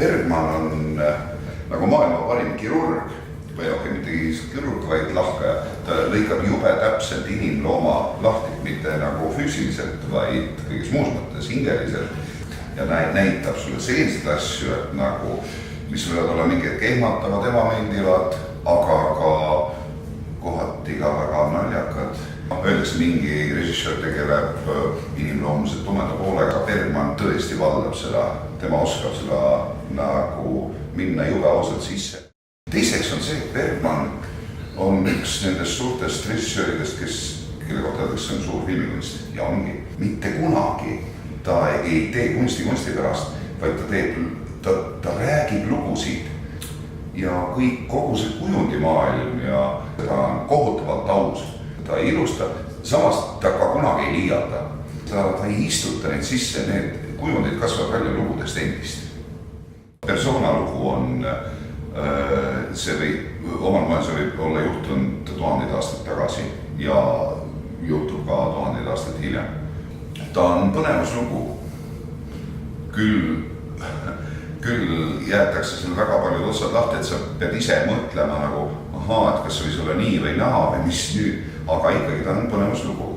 Bergman on nagu maailma parim kirurg või mitte kirurg, vaid lahkaja. Ta lõikab jube täpselt inimlooma lahti, mitte nagu füüsiliselt, vaid kõigis muus mõttes hingeliselt. Ja näitab sulle selliseid asju, et nagu, mis võivad olla mingid kehmatavad, ebameeldivad, aga ka kohati ka väga naljakad. Öeldakse, mingi režissöör tegeleb inimloomuselt tumeda poolega. Bergman tõesti valdab seda, tema oskab seda nagu minna jube ausalt sisse. Teiseks on see, et Bergman on üks nendest suurtest režissööridest, kelle kohta öeldakse, on suur filmikunst ja ongi. Mitte kunagi ta ei tee kunsti pärast, vaid ta räägib lugusid ja kogu see kujundimaailm ja ta on kohutavalt aus. Ta ei ilusta, samas ta ka kunagi ei liialda. Ta ei istuta neid sisse, need kujundid kasvavad välja lugudest endist. Persona lugu on, omal moel see võib olla juhtunud 1000 aastat tagasi ja juhtub ka 1000 aastat hiljem. Ta on põnevuslugu. Küll jäetakse seal väga paljud otsad lahti, et sa pead ise mõtlema nagu, et kas võis olla nii või naa või mis nüüd, aga ikkagi ta on põnevuslugu.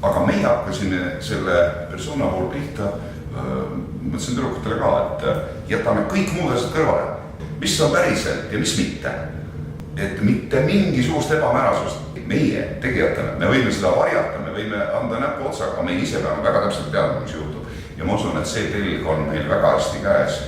Aga meie hakkasime selle persona pool pihta, mõtlesin tüdrukutele ka, et jätame kõik muud asjad kõrvale. Mis on päriselt ja mis mitte. Et mitte mingisugust ebamäärasust. Meie tegijatena, me võime seda varjata, me võime anda näpu otsaga, me ise peame väga täpselt teadma, mis juhtub. Ja ma usun, et see telg on meil väga hästi käes.